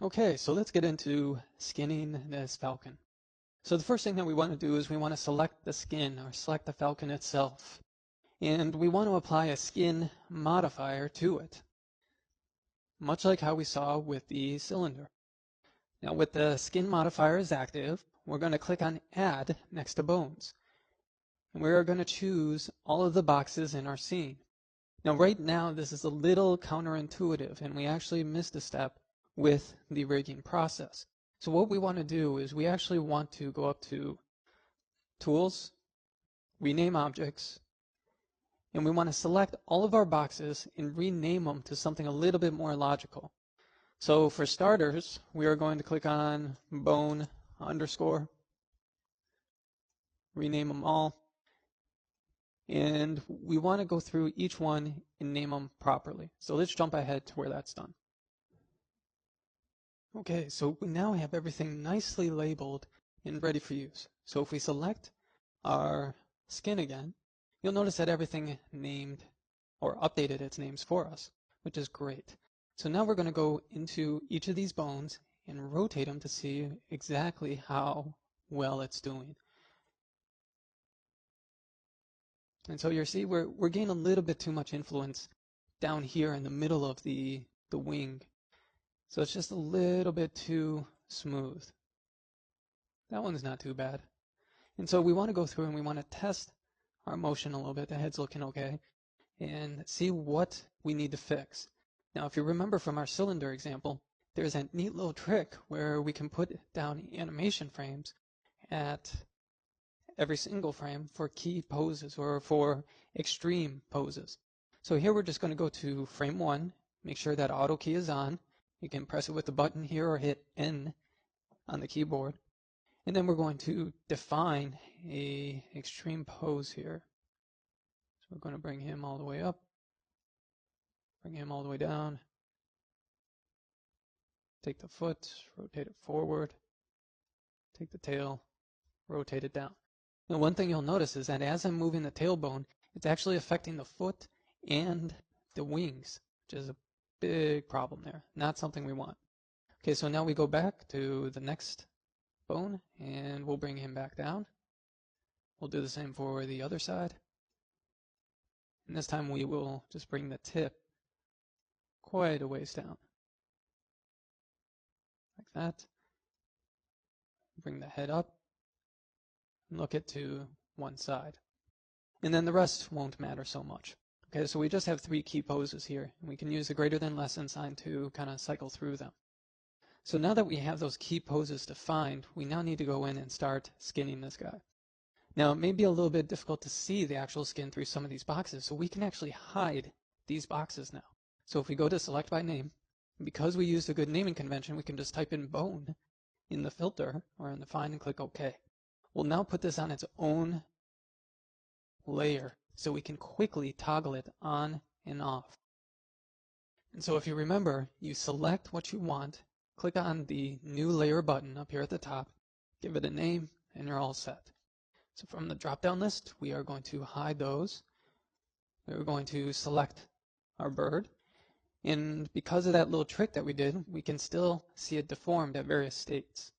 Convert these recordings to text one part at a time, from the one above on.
Okay, so let's get into skinning this falcon. So the first thing that we want to do is we want to select the skin or select the falcon itself. And we want to apply a skin modifier to it, much like how we saw with the cylinder. Now with the skin modifier is active, we're going to click on Add next to bones. And we're going to choose all of the boxes in our scene. Now right now this is a little counterintuitive and we actually missed a step with the rigging process. So what we want to do is we actually want to go up to Tools, Rename Objects, and we want to select all of our boxes and rename them to something a little bit more logical. So for starters, we are going to click on Bone underscore, rename them all, and we want to go through each one and name them properly. So let's jump ahead to where that's done. Okay, so we now have everything nicely labeled and ready for use. So if we select our skin again, you'll notice that everything named or updated its names for us, which is great. So now we're going to go into each of these bones and rotate them to see exactly how well it's doing. And so you see we're getting a little bit too much influence down here in the middle of the wing. So it's just a little bit too smooth. That one's not too bad. And so we want to go through and we want to test our motion a little bit. The head's looking okay. And see what we need to fix. Now, if you remember from our cylinder example, there's a neat little trick where we can put down animation frames at every single frame for key poses or for extreme poses. So here we're just going to go to frame 1, make sure that auto key is on. You can press it with the button here or hit N on the keyboard. And then we're going to define a extreme pose here. So we're going to bring him all the way up, bring him all the way down, take the foot, rotate it forward, take the tail, rotate it down. Now one thing you'll notice is that as I'm moving the tailbone, it's actually affecting the foot and the wings, which is a big problem there. Not something we want. Okay, so now we go back to the next bone and we'll bring him back down. We'll do the same for the other side. And this time we will just bring the tip quite a ways down. Like that. Bring the head up and look it to one side. And then the rest won't matter so much. Okay, so we just have 3 key poses here, and we can use the greater than less than sign to kind of cycle through them. So now that we have those key poses defined, we now need to go in and start skinning this guy. Now, it may be a little bit difficult to see the actual skin through some of these boxes, so we can actually hide these boxes now. So if we go to select by name, because we used a good naming convention, we can just type in bone in the filter or in the find and click OK. We'll now put this on its own layer so we can quickly toggle it on and off. And so if you remember, you select what you want, click on the new layer button up here at the top, give it a name, and you're all set. So from the drop-down list, we are going to hide those. We're going to select our bird. And because of that little trick that we did, we can still see it deformed at various states.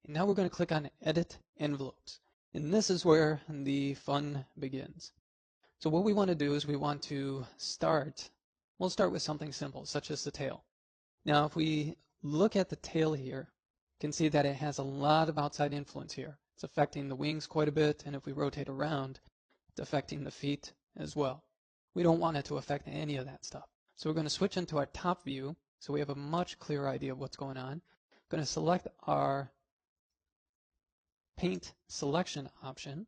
And now we're going to click on Edit Envelopes. And this is where the fun begins. So what we want to do is we want to we'll start with something simple, such as the tail. Now if we look at the tail here, you can see that it has a lot of outside influence here. It's affecting the wings quite a bit, and if we rotate around, it's affecting the feet as well. We don't want it to affect any of that stuff. So we're going to switch into our top view so we have a much clearer idea of what's going on. I'm going to select our paint selection option,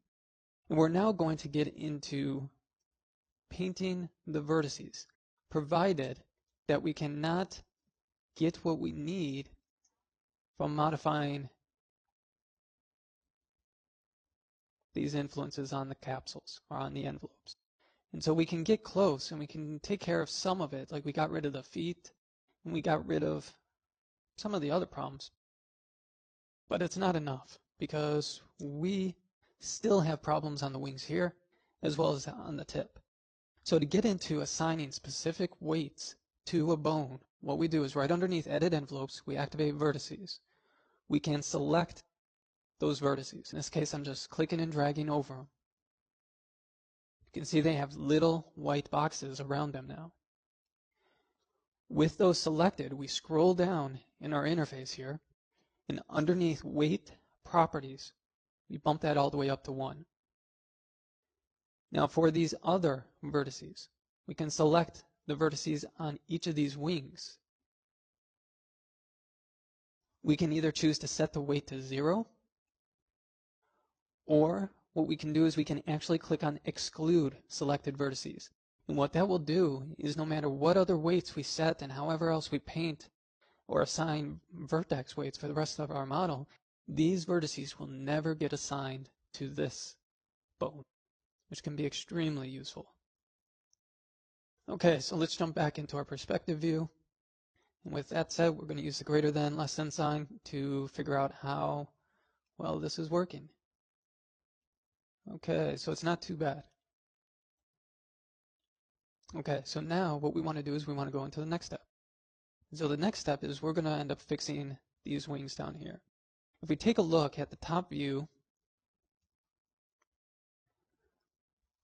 and we're now going to get into painting the vertices, provided that we cannot get what we need from modifying these influences on the capsules or on the envelopes. And so we can get close and we can take care of some of it, like we got rid of the feet and we got rid of some of the other problems. But it's not enough because we still have problems on the wings here as well as on the tip. So to get into assigning specific weights to a bone, what we do is right underneath Edit Envelopes, we activate Vertices. We can select those vertices. In this case, I'm just clicking and dragging over them. You can see they have little white boxes around them now. With those selected, we scroll down in our interface here, and underneath Weight Properties, we bump that all the way up to 1. Now for these other vertices, we can select the vertices on each of these wings. We can either choose to set the weight to 0, or what we can do is we can actually click on Exclude Selected Vertices. And what that will do is no matter what other weights we set and however else we paint or assign vertex weights for the rest of our model, these vertices will never get assigned to this bone, which can be extremely useful. Okay, so let's jump back into our perspective view. And with that said, we're going to use the greater than, less than sign to figure out how well this is working. Okay, so it's not too bad. Okay, so now what we want to do is we want to go into the next step. So the next step is we're going to end up fixing these wings down here. If we take a look at the top view,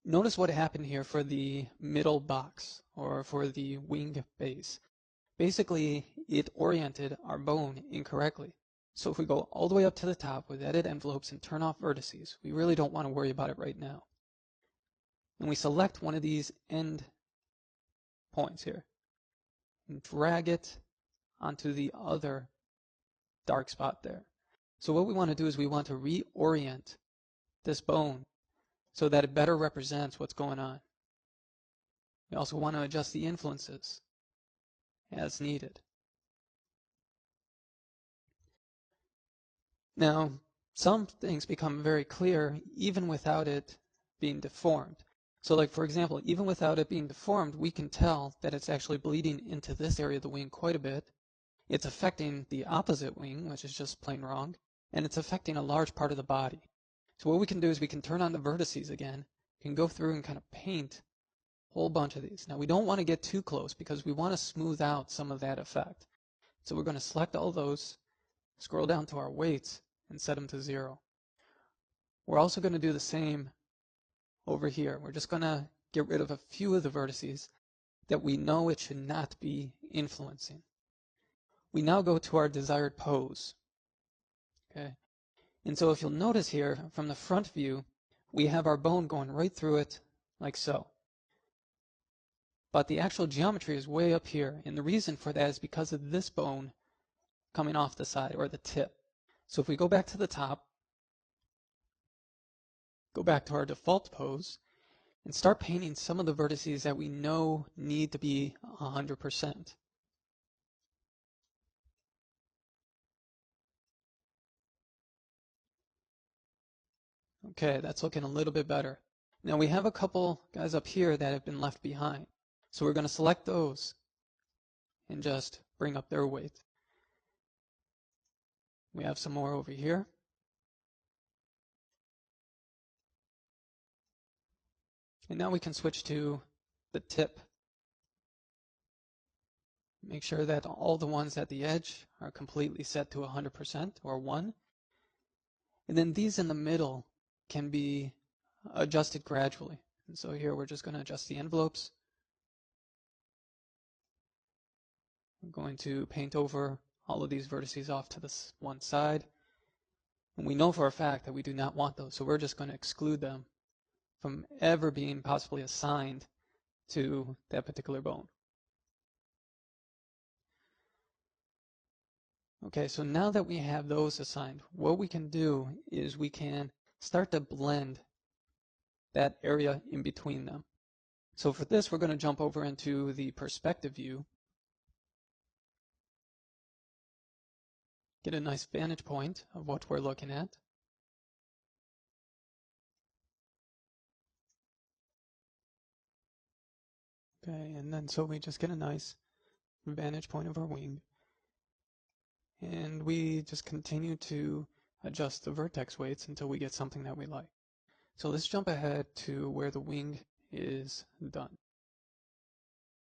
notice what happened here for the middle box, or for the wing base. Basically, it oriented our bone incorrectly. So if we go all the way up to the top with Edit Envelopes and turn off Vertices, we really don't want to worry about it right now. And we select one of these end points here and drag it onto the other dark spot there. So what we want to do is we want to reorient this bone so that it better represents what's going on. We also want to adjust the influences as needed. Now, some things become very clear even without it being deformed. So like, for example, even without it being deformed, we can tell that it's actually bleeding into this area of the wing quite a bit. It's affecting the opposite wing, which is just plain wrong, and it's affecting a large part of the body. So what we can do is we can turn on the vertices again, can go through and kind of paint a whole bunch of these. Now we don't want to get too close because we want to smooth out some of that effect. So we're going to select all those, scroll down to our weights, and set them to 0. We're also going to do the same over here. We're just going to get rid of a few of the vertices that we know it should not be influencing. We now go to our desired pose. Okay, and so if you'll notice here from the front view, we have our bone going right through it like so. But the actual geometry is way up here, and the reason for that is because of this bone coming off the side, or the tip. So if we go back to the top, go back to our default pose, and start painting some of the vertices that we know need to be 100%. Okay, that's looking a little bit better. Now we have a couple guys up here that have been left behind. So we're going to select those and just bring up their weight. We have some more over here. And now we can switch to the tip. Make sure that all the ones at the edge are completely set to 100% or 1. And then these in the middle can be adjusted gradually. And so here we're just going to adjust the envelopes. I'm going to paint over all of these vertices off to this one side. And we know for a fact that we do not want those, so we're just going to exclude them from ever being possibly assigned to that particular bone. Okay, so now that we have those assigned, what we can do is we can start to blend that area in between them. So for this, we're going to jump over into the perspective view, get a nice vantage point of what we're looking at. Okay, and then so we just get a nice vantage point of our wing. And we just continue to adjust the vertex weights until we get something that we like. So let's jump ahead to where the wing is done.